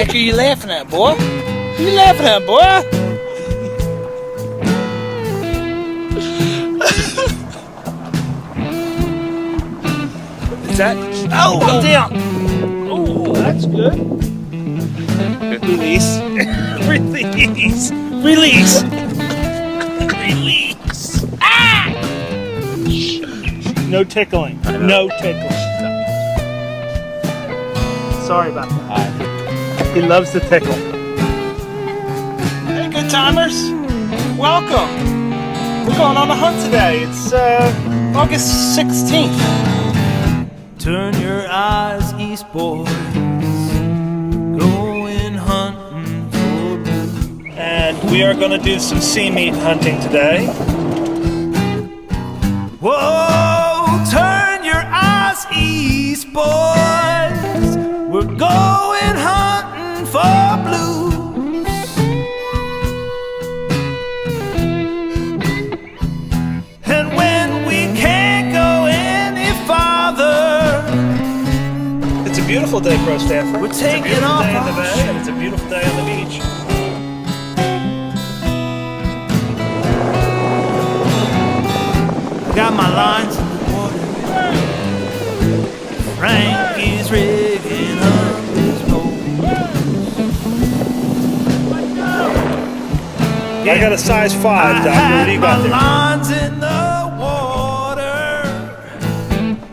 heck are you laughing at, boy? What are you laughing at, boy? Is that? Oh, I'm down. Oh, that's good. Release. Release. Release. Release. Ah! No tickling. No tickling. Sorry about that. He loves the tickle. Hey, good timers. Welcome. We're going on a hunt today. It's August 16th. Turn your eyes east, boys. Going hunting for blue. And we are going to do some sea meat hunting today. Whoa, turn your eyes east, boys. We're going hunting for blues. And when we can't go any farther, It's a beautiful day for us, Stanford. we're taking off Day in the our bay, and it's a beautiful day on the beach. Got my lines in the water. Frankie's rigging up his boat. I got a size 5, Doctor. What do you got my there? lines in the water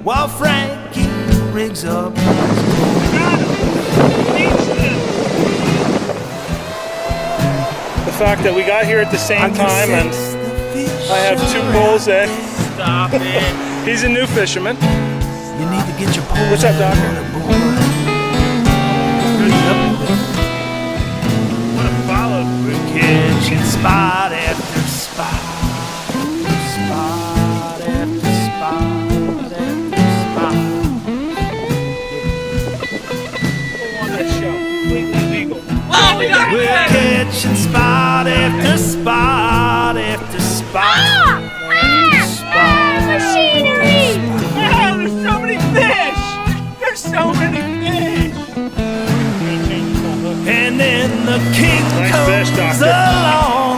while Frankie rigs up his The fact that we got here at the same boat. time, and I have 2 poles in. Stop it. He's a new fisherman. You need to get your pole. What's up, Doctor? What a follow. We're catching spot after spot. Spot after spot after spot. On that show. Completely legal. We're catching spot after spot after spot. Machinery! Oh, there's so many fish! There's so many fish! And then the king Nice comes fish, Doctor. along.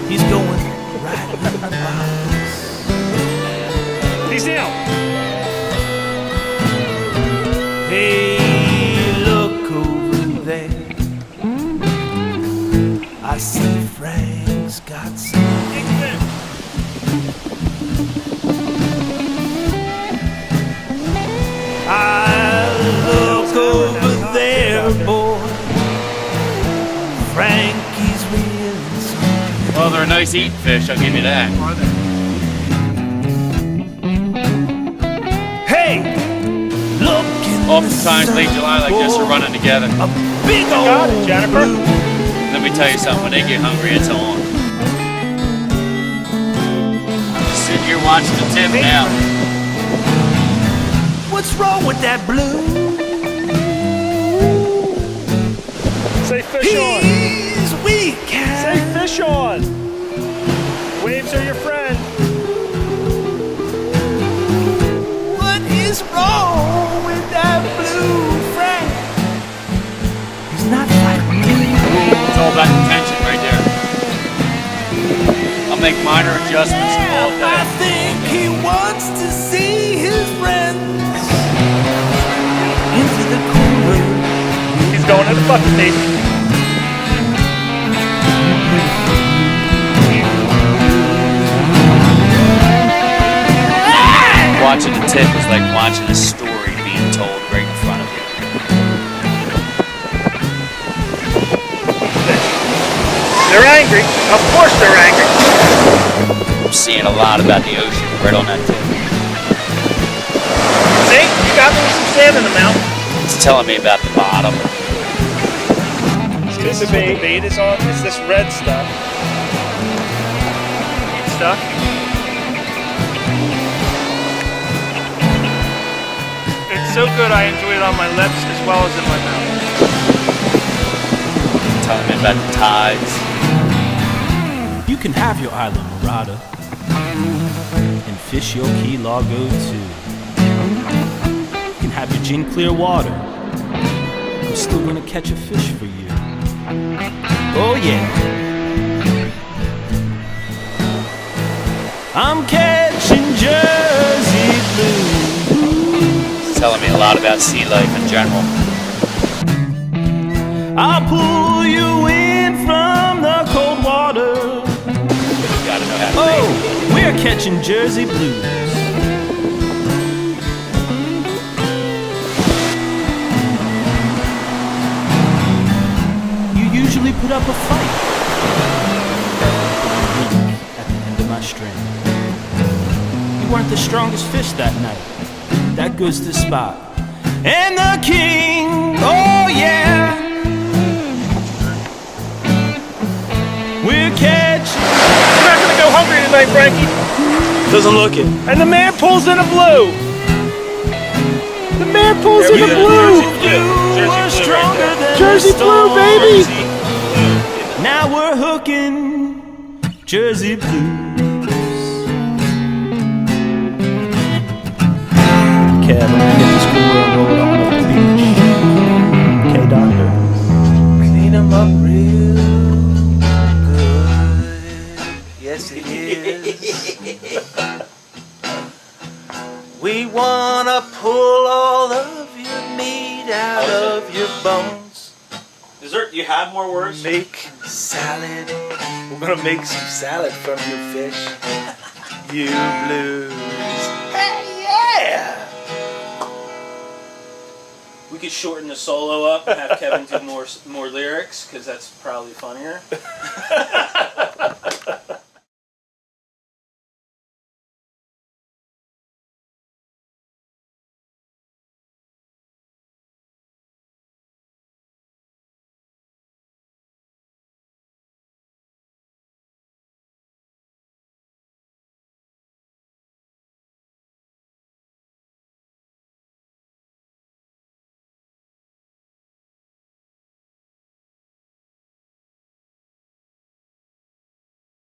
He's going right in the box. He's down. Hey, look over there. I see Frank's got some. I look over there, boy. Frankie's reeling some. Well, they're a nice eating fish, I'll give you that. Hey, look in the Oftentimes, late July like this, are boy. running together. A big old Got it, Jennifer. blue. Let me tell you something, when they get hungry, it's on. I'm just sitting here watching the tip now. What's wrong with that blue? Say fish on. He's weak. Say fish on. Waves are your friend. What is wrong with that blue Frank? He's not fighting me. It's all about the tension right there. I'll make minor adjustments all I day. think he wants to see his friends into the cooler. He's going to the bucket, baby. Watching the tip is like watching a story being told right in front of you. They're angry. Of course they're angry. I'm seeing a lot about the ocean right on that tip. See? You got me with some sand in the mouth. It's telling me about the bottom. This is what the bait is on. It's this red stuff. Stuff. It's so good I enjoy it on my lips as well as in my mouth. Telling me about the tides. You can have your island marauder and fish your Key Largo too. You can have your gin clear water still gonna catch a fish for you. Oh yeah. I'm catching Jersey blues. It's telling me a lot about sea life in general. I'll pull you in from the cold water. You gotta know how to Oh, we're catching Jersey blues. You usually put up a fight at the end of my string. You weren't the strongest fish that night. That goes to Spot. And the king, oh yeah. We're catching. We're not gonna go hungry tonight, Frankie. Doesn't look it. And the man pulls in a blue. The man pulls in a blue. We're stronger than Jersey the blue, storm. baby. Now we're hooking Jersey blues. Kev, I'm gonna get this cooler and roll it on up the beach. Okay, doctor. Clean 'em up real good. Yes, it is. We wanna pull all of your meat out of your bones. Dessert, you have more words? Make salad. We're gonna make some salad from your fish. You blues. Hey, yeah! We could shorten the solo up and have Kevin do more lyrics, because that's probably funnier.